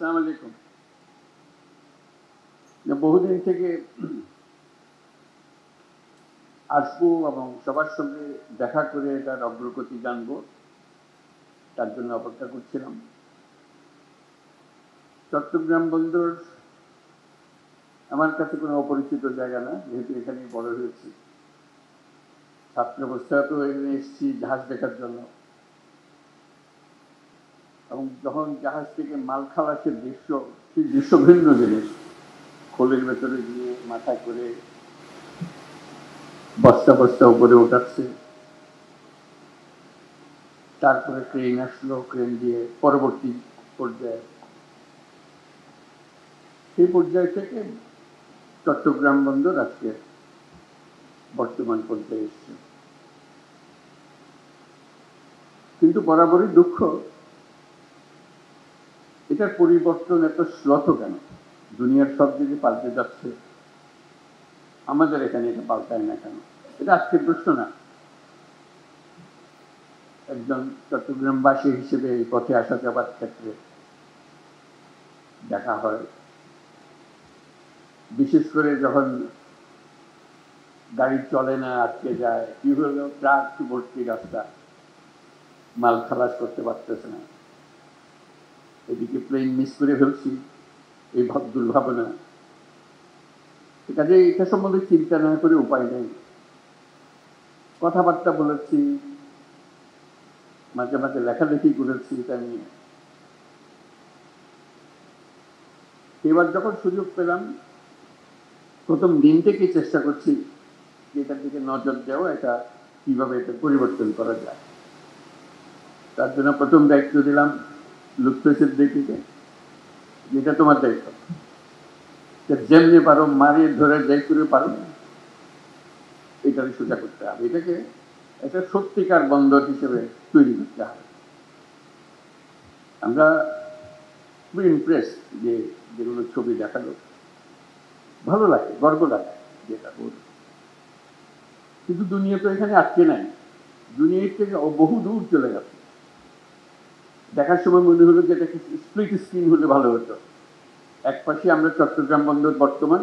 আসসালামু আলাইকুম। বহুদিন থেকে আসবো এবং সবার সঙ্গে দেখা করে এটার অগ্রগতি জানবো, তার জন্য অপেক্ষা করছিলাম। চট্টগ্রাম বন্দর আমার কাছে কোনো অপরিচিত জায়গা না, যেহেতু এখানেই বড় হয়েছি। ছাত্র অবস্থাতেও এখানে এসেছি জাহাজ দেখার জন্য, এবং যখন জাহাজ থেকে মাল খালাসের দৃশ্য, সেই দৃশ্য ভিন্ন জিনিস। খোলের ভেতরে গিয়ে মাথা করে বস্তা বস্তা উপরে ওঠাচ্ছে, তারপরে ক্রেন আসলো, ক্রেন দিয়ে পরবর্তী পর্যায়ে, সেই পর্যায় থেকে চট্টগ্রাম বন্দর আজকে বর্তমান পর্যায়ে এসছে। কিন্তু বরাবরই দুঃখ, এটার পরিবর্তন এত শ্লথ কেন? দুনিয়ার সব দিকে পাল্টে যাচ্ছে, আমাদের এখানে এটা পাল্টায় না কেন? এটা আজকের প্রশ্ন না। একজন চট্টগ্রামবাসী হিসেবে এই পথে আসা যাবার ক্ষেত্রে দেখা হয়, বিশেষ করে যখন গাড়ি চলে না, আটকে যায়, কি হলো, ট্রাক ভর্তি রাস্তা, মাল খালাস করতে পারতেছে না, এদিকে প্লেন মিস করে ফেলছি, এই দুর্ভাবনা। কাজে এটা সম্বন্ধে চিন্তা না করে উপায় নেই। কথাবার্তা বলেছি, মাঝে মাঝে লেখালেখি করেছি এটা নিয়ে। এবার যখন সুযোগ পেলাম, প্রথম দিন থেকেই চেষ্টা করছি যে এটার দিকে নজর দেওয়া, এটা কিভাবে এটা পরিবর্তন করা যায়। তার জন্য প্রথম দায়িত্ব দিলাম লুৎফর সিদ্দিকীকে, যেটা তোমার দায়িত্ব, যেমনি পারো মারিয়ে ধরে যাই করে পারো এটাকে সোজা করতে হবে, এটাকে একটা সত্যিকার বন্দর হিসেবে তৈরি করতে হবে। আমরা খুবই ইমপ্রেস যে যেগুলো ছবি দেখালো, ভালো লাগে, গর্ব লাগে যেটা বল। কিন্তু দুনিয়া তো এখানে আটকে নাই, দুনিয়ার থেকে বহু দূর চলে গেছে। দেখার সময় মনে হলো যে এটা স্প্লিট স্ক্রিন হলে ভালো হতো। এক পাশে আমরা চট্টগ্রাম বন্দর বর্তমান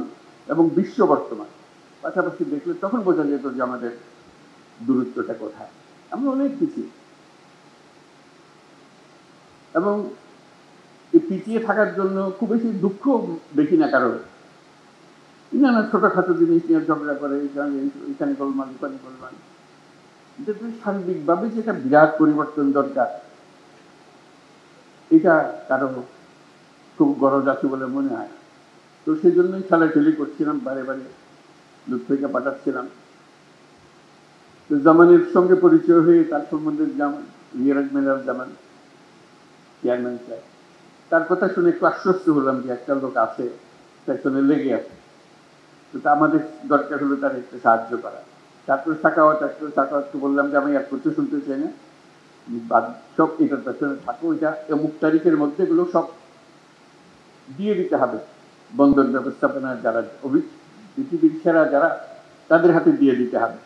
এবং বিশ্ব বর্তমান পাশাপাশি দেখলে তখন বোঝা যেত যে আমাদের দূরত্বটা কোথায়। আমরা অনেক পিছিয়ে, এবং এই পিছিয়ে থাকার জন্য খুব বেশি দুঃখ দেখি না কারণ। না ছোটখাটো জিনিস নিয়ে ঝগড়া করে, এখানে গোলমাল, ওখানে গোলমাল। সার্বিকভাবে যেটা বিরাট পরিবর্তন দরকার, এটা কারো খুব গরজ আছে বলে মনে হয়। তো সেই জন্যই খেলাখেলি করছিলাম, বারে বারে লুৎফরকে পাঠাচ্ছিলাম। তো জামানের সঙ্গে পরিচয় হয়ে তার সম্বন্ধে মিরাজ মেলার জামান চেয়ারম্যান সাহেব, তার কথা শুনে একটু আশ্বস্ত হলাম যে একটা লোক আছে পেছনে লেগে আছে। তো আমাদের দরকার হলো তার একটু সাহায্য করা। তারপর সাকাওয়াতকে বললাম যে আমি এক কিছু শুনতে চাই না, সব এটার পেছনে থাকো, এটা অমুক তারিখের মধ্যে এগুলো সব দিয়ে দিতে হবে বন্দর ব্যবস্থাপনার যারা পৃথিবীর সেরা যারা, তাদের হাতে দিয়ে দিতে হবে,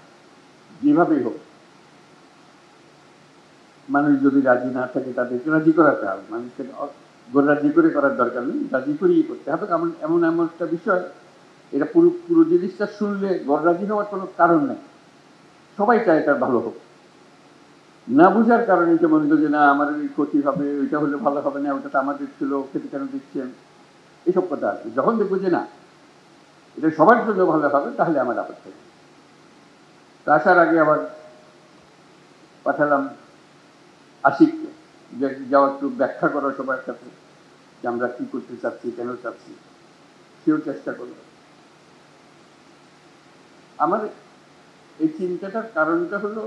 যেভাবেই হোক। মানুষ যদি রাজি না থাকে তাদেরকে রাজি করাতে হবে, মানুষকে রাজি করে করার দরকার নেই, রাজি করিয়ে করতে হবে। এমন এমন এমন একটা বিষয়, এটা পুরো পুরো জিনিসটা শুনলে গড় রাজি হওয়ার কোনো কারণ নেই। সবাই চায় এটা ভালো হোক, না বুঝার কারণে এটা মনে যে না আমার এই ক্ষতি হবে, ওইটা হলে ভালো হবে না, ওটা তো আমাদের ছিল, খেতে কেন দিচ্ছেন, এসব কথা আছে। যখন দেখবো যে না এটা সবার জন্য ভালো হবে, তাহলে আমার আপত্তি নেই। আসার আগে আবার পাঠালাম আশিককে, যে যাওয়া একটু ব্যাখ্যা করা সবার কাছে যে আমরা কি করতে চাচ্ছি, কেন চাচ্ছি। সেও চেষ্টা করল। আমার এই চিন্তাটার কারণটা হলো,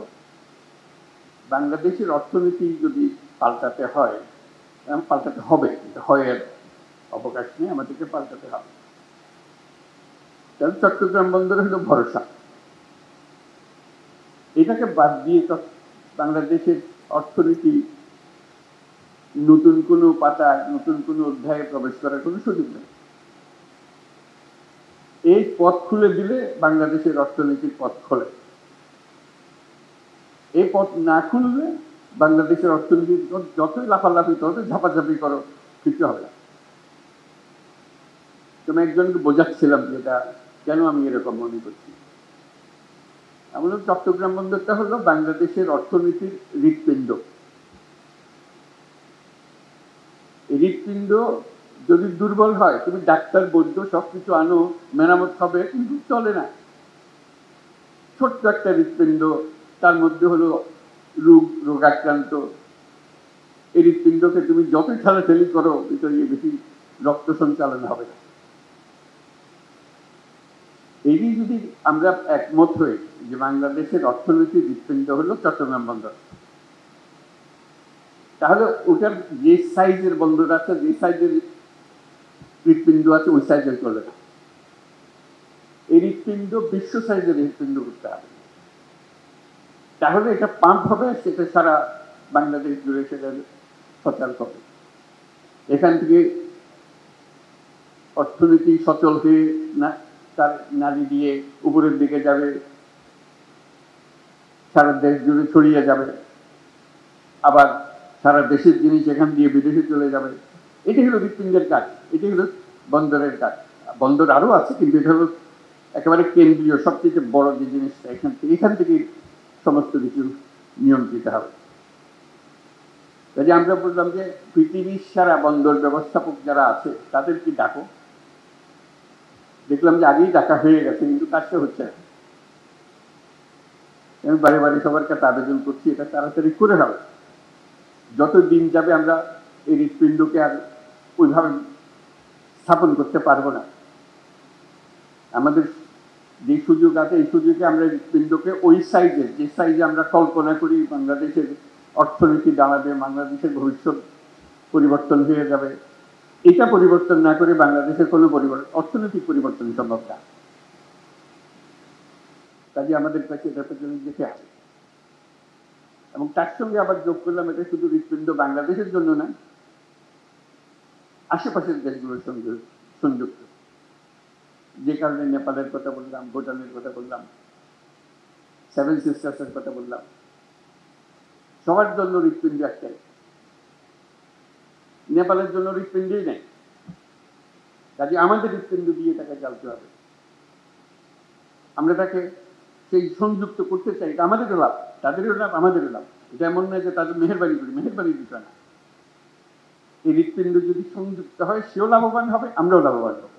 বাংলাদেশের অর্থনীতি যদি পাল্টাতে হয়, পাল্টাতে হবে, হয় এর অবকাশ নেই, আমাদেরকে পাল্টাতে হবে। তাহলে চট্টগ্রাম বন্দর হলো ভরসা। এটাকে বাদ দিয়ে বাংলাদেশের অর্থনীতি নতুন কোনো পাতায়, নতুন কোনো অধ্যায়ে প্রবেশ করার কোনো সুযোগ নেই। এই পথ খুলে দিলে বাংলাদেশের অর্থনীতির পথ খোলে। এই পথ না খুললে বাংলাদেশের অর্থনীতি যতই লাফালাফি করো, ঝাপাঝাপি করো, কিছু হবে না। আমি একজনকে বোঝাচ্ছিলাম যে এটা কেন আমি এরকম মনে করছি। আমাদের চট্টগ্রাম বন্দরটা হলো বাংলাদেশের অর্থনীতির হৃৎপিণ্ড। এই হৃৎপিণ্ড যদি দুর্বল হয়, তুমি ডাক্তার বৈদ্য সবকিছু আনো, মেরামত হবে, কিন্তু চলে না। ছোট্ট একটা হৃৎপিণ্ড, তার মধ্যে হলো রোগাক্রান্ত। এই হৃৎপিণ্ডকে তুমি যত ঠেলাঠেলি করো, ভিতরে বেশি রক্ত সঞ্চালন হবে না। এই যদি আমরা একমত হই যে বাংলাদেশের অর্থনৈতিক হৃৎপিণ্ড হলো চট্টগ্রাম বন্দর, তাহলে ওটার যে সাইজের বন্দর আছে, যে সাইজের হৃৎপিণ্ড আছে, ওই সাইজের চলে না। এই হৃৎপিণ্ড বিশ্ব সাইজের হৃৎপিণ্ড করতে হবে, তাহলে এটা পাম্প হবে, সেটা সারা বাংলাদেশ জুড়ে সেটা সচল হবে। এখান থেকে অর্থনীতি সচল হয়ে না তার নারী দিয়ে উপরের দিকে যাবে, সারা দেশ জুড়ে ছড়িয়ে যাবে, আবার সারা দেশের জিনিস এখান দিয়ে বিদেশে চলে যাবে। এটি হলো হৃৎপিণ্ডের কাজ, এটি হলো বন্দরের কাজ। বন্দর আরো আছে, কিন্তু এটা হলো একেবারে কেন্দ্রীয়, সবচেয়ে বড় যে জিনিসটা। এখান থেকে সমস্ত কিছু নিয়ন্ত্রিত হবে। কাজে আমরা বললাম যে পৃথিবীর সারা বন্দর ব্যবস্থাপক যারা আছে তাদেরকে ডাকো। দেখলাম যে আগেই ডাকা হয়ে গেছে, কিন্তু কাজটা হচ্ছে না। আমি বারে বারে সবার কাছে আবেদন করছি, এটা তাড়াতাড়ি করে হবে। যত দিন যাবে আমরা এই হৃৎপিণ্ডকে আর ওইভাবে স্থাপন করতে পারবো না। আমাদের যে সুযোগ আছে, এই সুযোগে আমরা হৃৎপিণ্ডকে ওই সাইজের, যে সাইজে আমরা কল্পনা করি বাংলাদেশের অর্থনীতি দাঁড়াবে, বাংলাদেশের ভবিষ্যৎ পরিবর্তন হয়ে যাবে, এটা পরিবর্তন না করে বাংলাদেশের কোনো অর্থনৈতিক পরিবর্তন সম্ভব না। কাজে আমাদের কাছে এটা পেছনে যেতে হবে। এবং তার সঙ্গে আবার যোগ করলাম, এটা শুধু হৃৎপিণ্ড বাংলাদেশের জন্য না, আশেপাশের দেশগুলোর সঙ্গে সংযুক্ত। যে কারণে নেপালের কথা বললাম, ভুটানের কথা বললাম, সেভেন সিস্টার্সের কথা বললাম, সবার জন্য হৃৎপিণ্ড একটাই। নেপালের জন্য হৃৎপিণ্ডই নেই, কাজে আমাদের হৃৎপিণ্ড দিয়ে তাকে চালতে হবে। আমরা তাকে সেই সংযুক্ত করতে চাই, এটা আমাদেরও লাভ, তাদেরও লাভ, আমাদেরও লাভ। এটা এমন নয় যে তাদের মেহেরবানি করি, মেহেরবানির বিষয় না। এই হৃৎপিণ্ড যদি সংযুক্ত হয়, সেও লাভবান হবে, আমরাও লাভবান হব।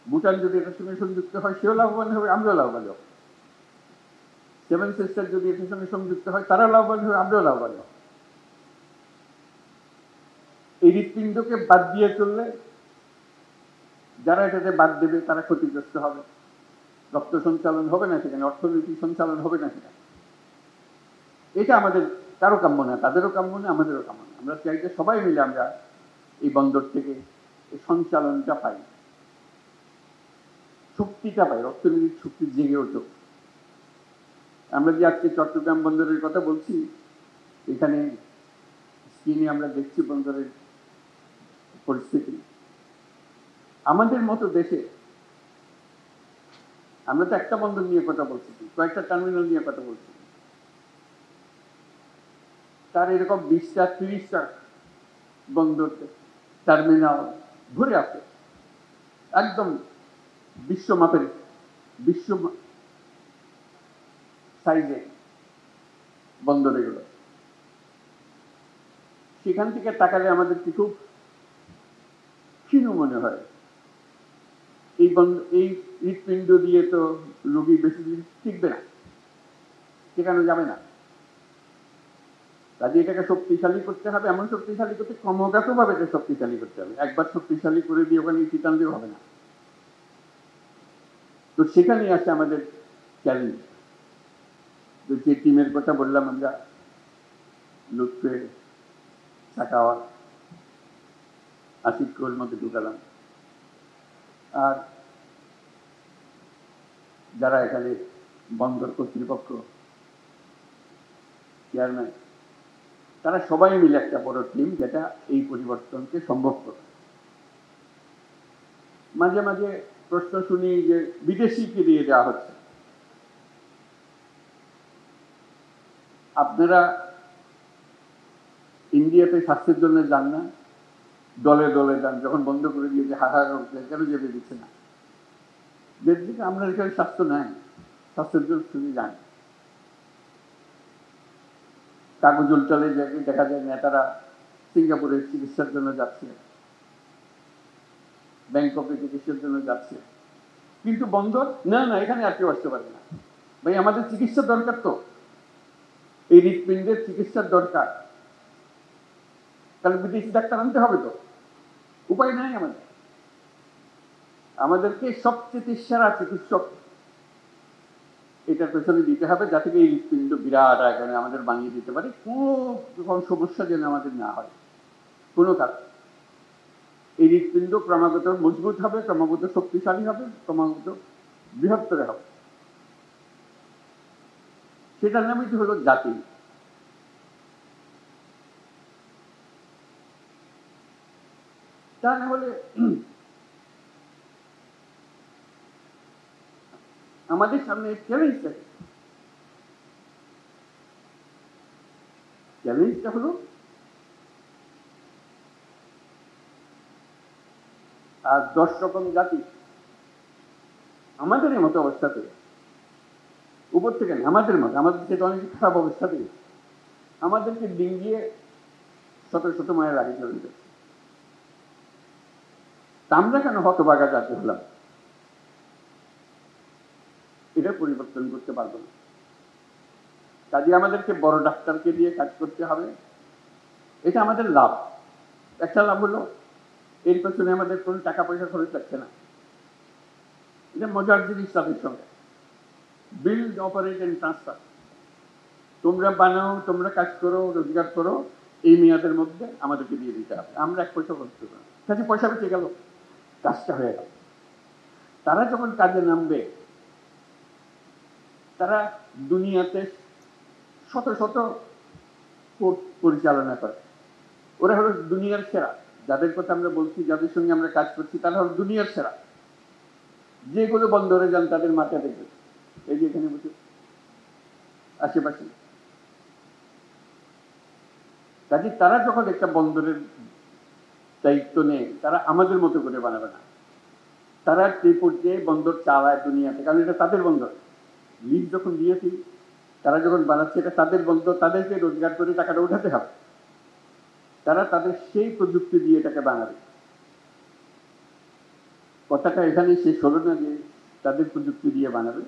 ভুটান যদি এটার সঙ্গে সংযুক্ত হয়, সেও লাভবান হবে, আমরাও লাভবান হব। সেভেন সিস্টার যদি এটার সঙ্গে সংযুক্ত হয়, তারাও লাভবান হবে, আমরাও লাভবান হব। এই হৃৎপিণ্ডকে বাদ দিয়ে চললে যারা এটাতে বাদ দেবে তারা ক্ষতিগ্রস্ত হবে। রক্ত সঞ্চালন হবে না সেখানে, অর্থনৈতিক সঞ্চালন হবে না সেখানে। এটা আমাদের কারো কাম্য না, তাদেরও কাম্য না, আমাদেরও কাম্য না। আমরা চাই যে সবাই মিলে আমরা এই বন্দর থেকে এই সঞ্চালনটা পাই, শক্তিটা পাই, অর্থনৈতিক শক্তি জেগে ওঠে। আমরা যে আজকে চট্টগ্রাম বন্দরের কথা বলছি, এখানে স্ক্রিনে আমরা দেখছি বন্দরের পরিস্থিতি। আমাদের মতো দেশে আমরা তো একটা বন্দর নিয়ে কথা বলছি, কয়েকটা টার্মিনাল নিয়ে কথা বলছি, তার এরকম 20টা 30টা বন্দর টার্মিনাল ভরে আছে, একদম বিশ্বমাপের, বিশ্ব সাইজে বন্দর এগুলো। সেখান থেকে তাকালে আমাদের কি খুব ক্ষীণ মনে হয়। এই হৃৎপিণ্ড দিয়ে তো রোগী বেশি দিন টিকবে না, সেখানে যাবে না। কাজে এটাকে শক্তিশালী করতে হবে, এমন শক্তিশালী করতে ক্রমাগতভাবে এটা শক্তিশালী করতে হবে। একবার শক্তিশালী করে দিয়ে ওখানে চিটান দিয়ে হবে না। তো সেখানেই আছে আমাদের চ্যালেঞ্জ। তো যে টিমের কথা বললাম আমরা, লুৎফে, সাকাওয়াত, আসিফের মধ্যে ঢুকালাম, আর যারা এখানে বন্দর কর্তৃপক্ষ, চেয়ারম্যান, তারা সবাই মিলে একটা বড় টিম, যেটা এই পরিবর্তনকে সম্ভব করে। মাঝে মাঝে প্রশ্ন শুনি যে বিদেশিকে দিয়ে দেওয়া হচ্ছে। আপনারা ইন্ডিয়াতে স্বাস্থ্যের জন্য যান না, দলে দলে যান, যখন বন্ধ করে দিয়েছে হাহাকার করছে, কেন যেতে দিচ্ছে না? যেদিকে আমরা এখানে স্বাস্থ্য নাই, স্বাস্থ্যের জন্য শুধু যান। কাগজ উল্টালে দেখা যায় নেতারা সিঙ্গাপুরে চিকিৎসার জন্য যাচ্ছে, ব্যাংককে চিকিৎসার জন্য যাচ্ছে, কিন্তু বন্দর না, না এখানে আর কেউ আসতে পারে না। ভাই আমাদের চিকিৎসার দরকার, তো এই হৃৎপিণ্ডের চিকিৎসার দরকার, তাহলে বিদেশি ডাক্তার আনতে হবে, তো উপায় নাই আমাদের। আমাদেরকে সবচেয়ে সেরা চিকিৎসক এটার পেছনে দিতে হবে, যাতে এই হৃৎপিণ্ড বিরাট আকারে আমাদের বানিয়ে দিতে পারে, কোনো সমস্যা যেন আমাদের না হয় কোনো কাজ। এই হৃৎপিণ্ড ক্রমাগত মজবুত হবে, ক্রমাগত শক্তিশালী হবে, ক্রমাগত বৃহত্তর হবে। সেটার নামই তো হলো জাতি। তা না হলে আমাদের সামনে চ্যালেঞ্জটা হলো আর 10 রকম জাতি আমাদের মতো অবস্থাতে, উপর থেকে না, আমাদের মতো, আমাদের যেটা অনেক খারাপ অবস্থাতে আমাদেরকে ডিঙ্গিয়ে শত শত মায়ের আগে চলে যাচ্ছে। আমরা কেন হতভাগা জাতি হলাম? এটা পরিবর্তন করতে পারবো না। কাজে আমাদেরকে বড় ডাক্তারকে দিয়ে কাজ করতে হবে, এটা আমাদের লাভ। একটা লাভ হলো এর পেছনে আমাদের কোনো টাকা পয়সা খরচ লাগছে না। এটা মজার জিনিস তাদের সঙ্গে, বিল্ড, অপারেট এন্ড ট্রান্সফার। তোমরা বানাও, তোমরা কাজ করো, রোজগার করো, এই মেয়াদের মধ্যে আমাদেরকে দিয়ে দিতে হবে, আমরা 1 পয়সা খরচ করবো না। কাজে পয়সা বেঁচে গেল, কাজটা হয়ে গেল। তারা যখন কাজে নামবে, তারা দুনিয়াতে শত শত কোর্ট পরিচালনা করে, ওরা হলো দুনিয়ার সেরা। যাদের কথা আমরা বলছি, যাদের সঙ্গে আমরা কাজ করছি, তারা হলো দুনিয়ার সেরা। যেগুলো বন্দরে যান তাদের মাথা দেখবে, এই যে এখানে বসে আশেপাশে। কাজে তারা যখন একটা বন্দরের দায়িত্ব নেয়, তারা আমাদের মতো করে বানাবে না। তারা সেই পর্যায়ে বন্দর চালায় দুনিয়াতে, কারণ এটা তাদের বন্দর। লিজ যখন দিয়েছি, তারা যখন বানাচ্ছে, এটা তাদের বন্দর, তাদেরকে রোজগার করে টাকাটা উঠাতে হবে। তারা তাদের সেই প্রযুক্তি দিয়ে এটাকে বানাবে। কথাটা এখানে শেষ হলো না যে তাদের প্রযুক্তি দিয়ে বানাবে।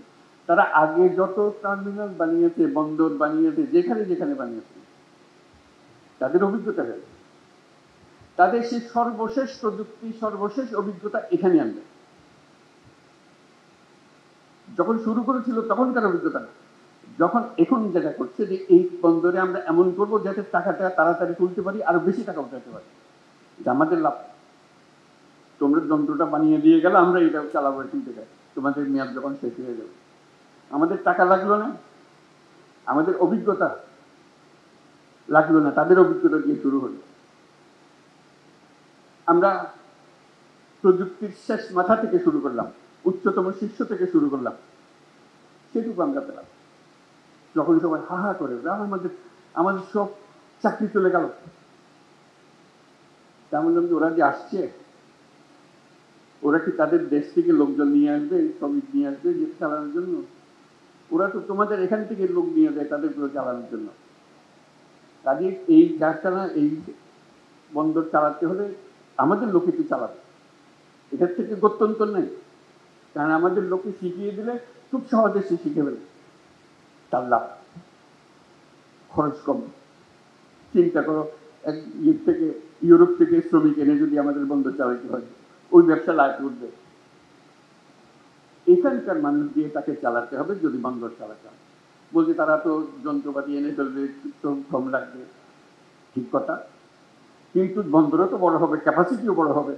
তারা আগে যত টার্মিনাল বানিয়েছে, বন্দর বানিয়েছে, যেখানে যেখানে বানিয়েছে, তাদের অভিজ্ঞতা হয়েছে, তাদের সেই সর্বশেষ প্রযুক্তি, সর্বশেষ অভিজ্ঞতা এখানে আনবে। যখন শুরু করেছিল তখনকার অভিজ্ঞতা না, যখন এখন যেটা করছে যে এই বন্দরে আমরা এমন করবো যাতে টাকাটা তাড়াতাড়ি তুলতে পারি, আরো বেশি টাকা উঠাতে পারি, এটা আমাদের লাভ। তোমরা যন্ত্রটা বানিয়ে দিয়ে গেলে, আমরা এটা চালাবো এখান থেকে, তোমাদের মেয়াদ যখন শেষ হয়ে যাবে। আমাদের টাকা লাগলো না, আমাদের অভিজ্ঞতা লাগলো না, তাদের অভিজ্ঞতা দিয়ে শুরু হলো। আমরা প্রযুক্তির শেষ মাথা থেকে শুরু করলাম, উচ্চতম শীর্ষ থেকে শুরু করলাম, সেটুকু আমরা পেলাম। যখন সবাই হা হা করে, আমাদের আমাদের সব চাকরি চলে গেল, তেমন ওরা যে আসছে, ওরা কি তাদের দেশ থেকে লোকজন নিয়ে আসবে, শ্রমিক নিয়ে আসবে যে চালানোর জন্য? ওরা তো তোমাদের এখান থেকে লোক নিয়ে যায় তাদের চালানোর জন্য। কাজে এই কারখানা, এই বন্দর চালাতে হলে আমাদের লোকে তো চালাবে, এটার থেকে গত্যন্তর নেই। কারণ আমাদের লোককে শিখিয়ে দিলে খুব সহজে সে শিখে ফেলে, তার লাভ, খরচ কম। চিন্তা করো, এক থেকে ইউরোপ থেকে শ্রমিক এনে যদি আমাদের বন্দর চালাতে হয়, ওই ব্যবসা লাভ করবে। এখানকার মানুষ দিয়ে তাকে চালাতে হবে যদি বন্দর চালাতে হয়। বলছে তারা তো যন্ত্রপাতি এনে ফেলবে, কম লাগবে, ঠিক কথা, কিন্তু বন্দরও তো বড় হবে, ক্যাপাসিটিও বড় হবে।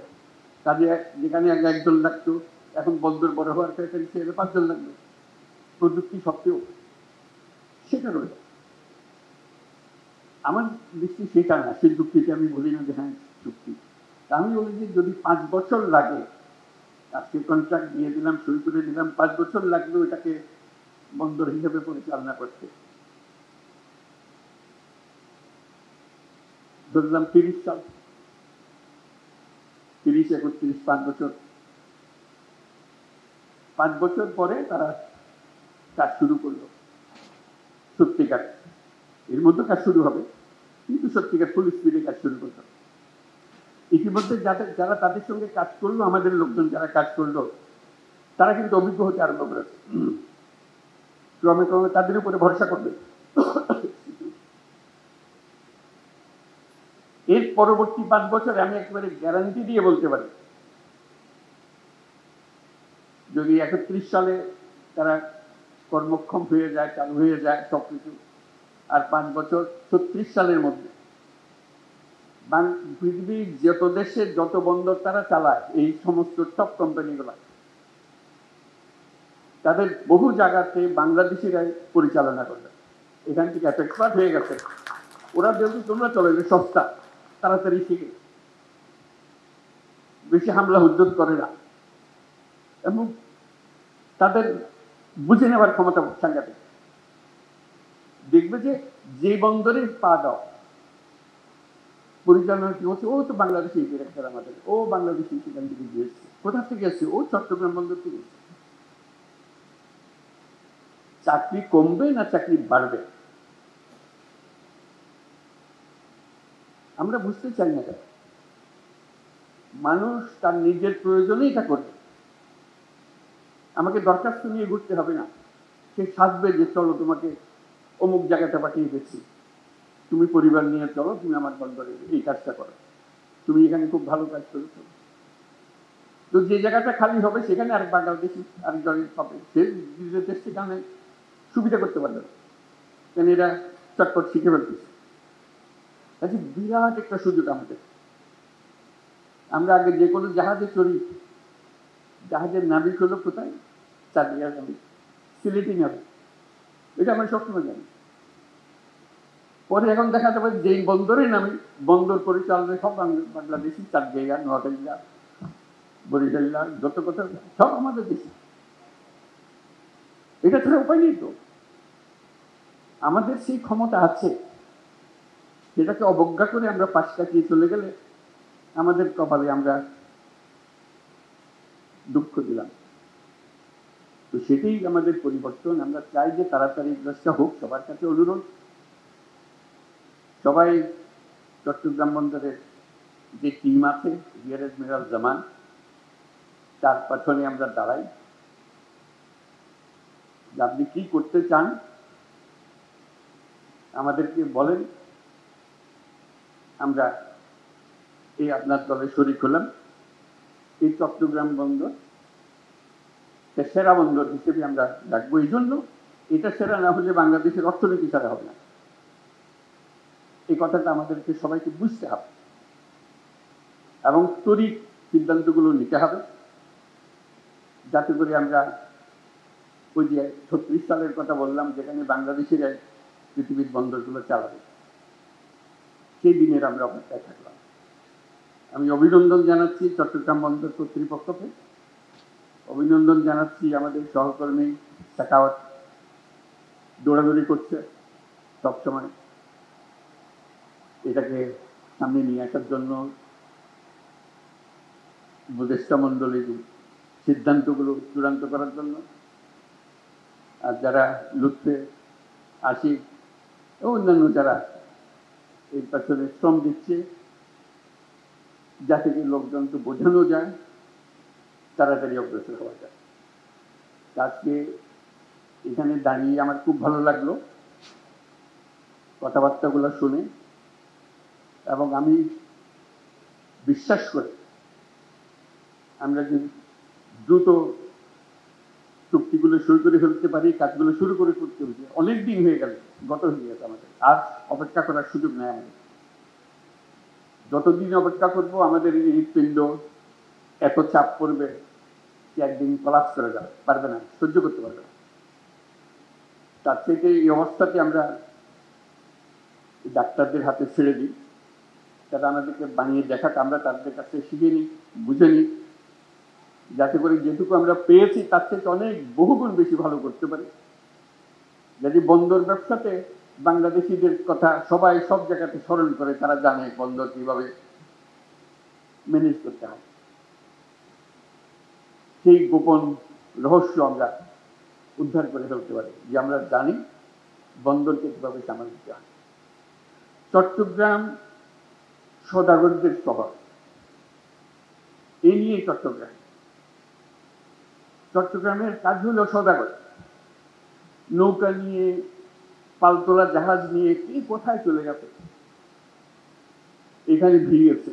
কাজে যেখানে আগে 1 জন লাগতো, এখন বন্দর বড় হওয়ার ক্ষেত্রে 5 জন লাগবে, প্রযুক্তি সত্ত্বেও। সেটা রয়েছে আমার দৃষ্টি, সেটা না, সেই যুক্তিতে আমি বলি না যে হ্যাঁ চুক্তি। আমি বলি যে যদি 5 বছর লাগে, আজকে কন্ট্রাক্ট দিয়ে দিলাম, সই করে দিলাম, 5 বছর লাগবে ওটাকে বন্দর হিসেবে পরিচালনা করতে, ধরলাম 30 সাল, 30, 31, 5 বছর। 5 বছর পরে তারা কাজ শুরু করলো সত্যিকার। এর মধ্যে কাজ শুরু হবে, কিন্তু সত্যিকার ফুল স্পিডে কাজ শুরু করলো। ইতিমধ্যে যারা তাদের সঙ্গে কাজ করলো, আমাদের লোকজন যারা কাজ করলো, তারা কিন্তু অভিজ্ঞ হতে আরম্ভ করেছে। ক্রমে ক্রমে তাদের উপরে ভরসা করবে। এর পরবর্তী 5 বছরে আমি একেবারে গ্যারান্টি দিয়ে বলতে পারি, যদি 31 সালে তারা কর্মক্ষম হয়ে যায়, চালু হয়ে যায় সবকিছু, আর 5 বছর 36 সালের মধ্যে পৃথিবীর যত দেশে যত বন্দর তারা চালায়, এই সমস্ত টপ কোম্পানিগুলো, তাদের বহু জায়গাতে বাংলাদেশিরাই পরিচালনা করবে। এখান থেকে এক্সপার্ট হয়ে গেছে। ওরা যেহেতু তোমরা চলে যে সস্তা, তাড়াতাড়ি শিখে, বেশি হামলা উদ্যোগ করে না, এবং তাদের বুঝে নেওয়ার ক্ষমতা সাংঘাতিক। দেখবে যে বন্দরে পা দাও, পরিচালনা কি হচ্ছে, ও তো বাংলাদেশি ডিরেক্টর, আমাদের ও বাংলাদেশি সেখান থেকে গিয়েছে। কোথা থেকে এসছে? ও চট্টগ্রাম বন্দর থেকে এসছে। চাকরি কমবে না চাকরি বাড়বে? আমরা বুঝতে চাই না কেন? মানুষ তার নিজের প্রয়োজনেই এটা করবে। আমাকে দরখাস্ত নিয়ে ঘুরতে হবে না। সে সাজবে যে চলো তোমাকে অমুক জায়গাটা পাঠিয়ে দিচ্ছি, তুমি পরিবার নিয়ে চলো, তুমি আমার বন্দরে এই কাজটা করো, তুমি এখানে খুব ভালো কাজ করেছো। তো যে জায়গাটা খালি হবে সেখানে আরেক বাংলাদেশি আরেকজনের হবে, সে সেখানে সুবিধা করতে পারবে না, কেন এরা চটপট শিখে ফেলতেছে। আচ্ছা, বিরাট একটা সুযোগ আমাদের। আমরা আগে যে কোনো জাহাজে চড়ি, জাহাজের নাবিক হলো কোথায়? চাঁদিয়ার নাবিক, সিলেটি নাবিক, এটা আমরা সবসময় জানি। পরে এখন দেখা যাবে যেই বন্দরে নামি, বন্দর পরিচালনা সব বাংলাদেশি, চাঁদিয়া, নোয়াখালীরা, বরিশালীরা, যত কথা সব আমাদের দেশি। এটা ছাড়া উপায় নেই তো। আমাদের সেই ক্ষমতা আছে, সেটাকে অবজ্ঞা করে আমরা পাশ কাটিয়ে চলে গেলে আমাদের কপালে আমরা দুঃখ দিলাম। তো সেটাই আমাদের পরিবর্তন। আমরা চাই যে তাড়াতাড়ি কাজটা হোক। সবার কাছে অনুরোধ, সবাই চট্টগ্রাম বন্দরের যে টিম আছে, রিয়ার এডমিরাল জামান, তার পেছনে আমরা দাঁড়াই। আপনি কি করতে চান আমাদেরকে বলেন, আমরা এই আপনার দলে শরিক হলাম। এই চট্টগ্রাম বন্দর সেরা বন্দর হিসেবে আমরা ডাকবো। এই জন্য এটা সেরা না হলে বাংলাদেশের অর্থনীতি ছাড়া হবে না। এই কথাটা আমাদেরকে সবাইকে বুঝতে হবে এবং তড়িৎ সিদ্ধান্তগুলো নিতে হবে, যাতে করে আমরা ওই যে 36 সালের কথা বললাম, যেখানে বাংলাদেশের পৃথিবীর বন্দরগুলো চালাবে, সেই দিনের আমরা অপেক্ষায় থাকলাম। আমি অভিনন্দন জানাচ্ছি চট্টগ্রাম বন্দর কর্তৃপক্ষকে, অভিনন্দন জানাচ্ছি আমাদের সহকর্মী সাকাওয়াত, দৌড়াদৌড়ি করছে সবসময় এটাকে সামনে নিয়ে আসার জন্য, উপদেষ্টা মণ্ডলীর সিদ্ধান্তগুলো চূড়ান্ত করার জন্য। আর যারা লুৎফে, আশিক ও অন্যান্য যারা এর পেছনে শ্রম দিচ্ছে, যাতে কি লোকজনকে বোঝানো যায়, তাড়াতাড়ি অগ্রসর হওয়া যায়। আজকে এখানে দাঁড়িয়ে আমার খুব ভালো লাগলো কথাবার্তাগুলো শুনে, এবং আমি বিশ্বাস করি আমরা যদি দ্রুত চুক্তিগুলো শুরু করে ফেলতে পারি, কাজগুলো শুরু করে করতে হবে। অনেক দিন হয়ে গেল, গত হয়ে গেছে, আমাদের আর অপেক্ষা করার সুযোগ নেই। আমাদের যতদিন অপেক্ষা করবো আমাদের এই হৃৎপিণ্ড এত চাপ পড়বে যে একদিন কলাপস করে যাবে, পারবে না, সহ্য করতে পারবে না। তার থেকে এই অবস্থাতে আমরা ডাক্তারদের হাতে ছেড়ে দিই, তারা আমাদেরকে বানিয়ে দেখাক, আমরা তাদের কাছে শিখে নিই, বুঝে নিই, যাতে করে যেটুকু আমরা পেয়েছি তার থেকে অনেক বহুগুণ বেশি ভালো করতে পারি। যদি বন্দর ব্যবসাতে বাংলাদেশিদের কথা সবাই সব জায়গাতে স্মরণ করে, তারা জানে বন্দর কিভাবে ম্যানেজ করতে হয়। সেই গোপন রহস্য আমরা উদ্ধার করে ফেলতে পারি, যে আমরা জানি বন্দরকে কিভাবে সামাল দিতে হয়। চট্টগ্রাম সদাগরদের শহর, এই নিয়ে চট্টগ্রামের কাজ হলো সদাগর। নৌকা নিয়ে, পালতোলা জাহাজ নিয়ে কে কোথায় চলে গেছে, এখানে ভিড়িয়েছে।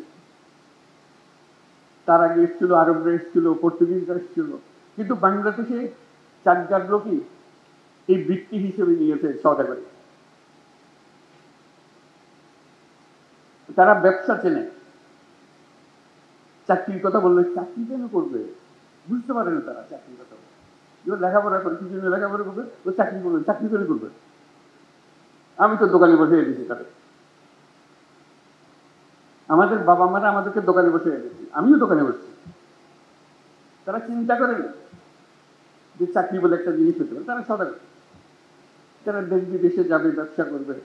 তার আগে এসেছিল আরবরা, এসেছিল পর্তুগিজরা, এসেছিল, কিন্তু বাংলাদেশে চাকদার লোকই এই বৃত্তি হিসেবে নিয়েছে সদাগরি। তারা ব্যবসা চেনে। চাকরির কথা বললে চাকরি কেন করবে, বুঝতে পারে না তারা চাকরির কথা বলে। লেখাপড়া করে, কিছু লেখাপড়া করবে, ও চাকরি করবে, চাকরি করে করবে। আমি তো দোকানে বসে দিয়েছি তাদের, আমাদের বাবা মারা আমাদেরকে দোকানে বসে দিয়েছি, আমিও দোকানে বসছি। তারা চিন্তা করেন যে চাকরি বলে একটা জিনিস হতে পারে। তারা সদাগর, তারা দেশ বিদেশে যাবে, ব্যবসা করবে।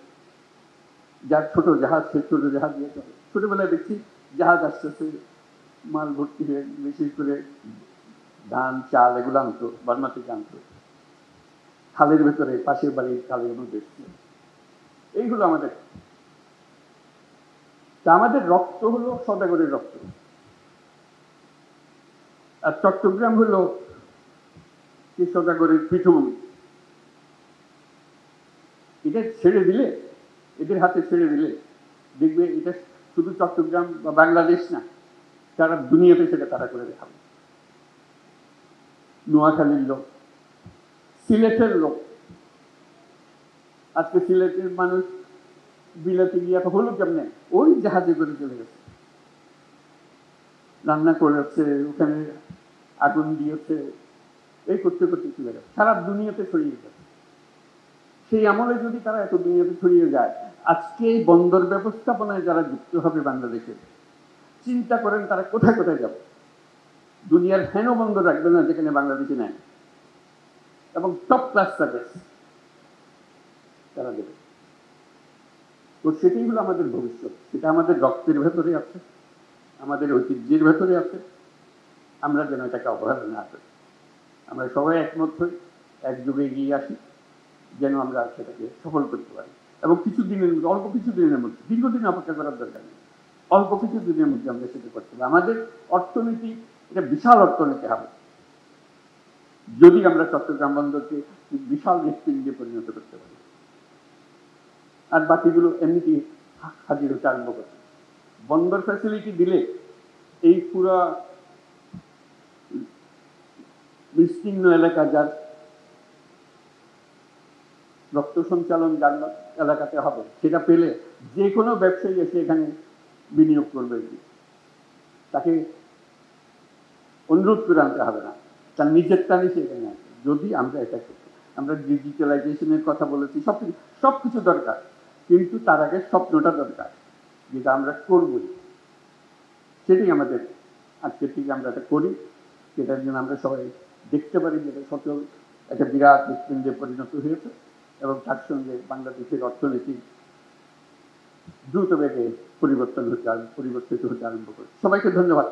যার ছোট জাহাজ, সে ছোট জাহাজ দিয়ে চলে। ছোটবেলায় দেখছি জাহাজ আসতেছে, মাল ভর্তি হয়ে, বিশেষ করে ধান, চাল এগুলো আনতো, বার্মা থেকে আনতো, খালের ভেতরে, পাশের বাড়ির খালের মধ্যে। এই হলো আমাদের। তা আমাদের রক্ত হলো সদাগরের রক্ত। আর চট্টগ্রাম হলো সেই সদাগরের পীঠভূমি। এটা ছেড়ে দিলে, এদের হাতে ছেড়ে দিলে দেখবে এটা শুধু চট্টগ্রাম বা বাংলাদেশ না, সারা দুনিয়াতে সেটা তারা করে দেখাবে। নোয়াখালীর লোক, সিলেটের লোক, আজকে সিলেটের মানুষ বিলাতে গিয়ে হলো কেমনে, ওই জাহাজে করে চলে গেছে, রান্না করেছে, ওখানে আগুন দিয়েছে, এই করতে করতে চলে গেছে, সারা দুনিয়াতে ছড়িয়ে গেছে। সেই আমলে যদি তারা এত দুনিয়াতে ছড়িয়ে যায়, আজকে এই বন্দর ব্যবস্থাপনায় যারা যুক্ত হবে বাংলাদেশে, চিন্তা করেন তারা কোথায় কোথায় যাবে। দুনিয়ার হেন বন্দর রাখবে না যেখানে বাংলাদেশে নেয়, এবং টপ ক্লাস সার্ভিস তারা দেবে। তো সেটাই হলো আমাদের ভবিষ্যৎ। সেটা আমাদের রক্তের ভেতরে আছে, আমাদের ঐতিহ্যের ভেতরে আছে। আমরা যেন এটাকে অবহেলা না করি, আমরা সবাই একমত হই, একযোগে এগিয়ে আসি, যেন আমরা সেটাকে সফল করতে পারি। এবং কিছু দিনের মধ্যে, অল্প কিছু দিনের মধ্যে, দীর্ঘদিন অপেক্ষা করার দরকার নেই, অল্প কিছু দিনের মধ্যে আমরা সেটা করতে পারি। আমাদের অর্থনীতি, এটা বিশাল অর্থনীতি হবে যদি আমরা চট্টগ্রাম বন্দরকে বিশাল হৃৎপিণ্ডে পরিণত করতে পারি। আর বাকিগুলো এমনিতেই হাজির হতে আরম্ভ করছে। বন্দর ফ্যাসিলিটি দিলে এই পুরো বিস্তীর্ণ এলাকা, যার রক্ত সঞ্চালন যার এলাকাতে হবে, সেটা পেলে যে কোনো ব্যবসায়ী এসে এখানে বিনিয়োগ করবে। তাকে অনুরোধ করে আনতে হবে না, তার নিজের টানে সে এখানে আসবে। যদি আমরা এটা করতে, আমরা ডিজিটালাইজেশনের কথা বলেছি, সবকিছু দরকার, কিন্তু তার আগে স্বপ্নটা দরকার, যেটা আমরা করবই। সেটাই আমাদের আজকের থেকে আমরা এটা করি, সেটার জন্য আমরা সবাই দেখতে পারি যেটা সচল একটা বিরাট হৃৎপিণ্ডে পরিণত হয়েছে, এবং তার সঙ্গে বাংলাদেশের অর্থনীতি দ্রুত বেগে পরিবর্তিত হতে আরম্ভ করে। সবাইকে ধন্যবাদ।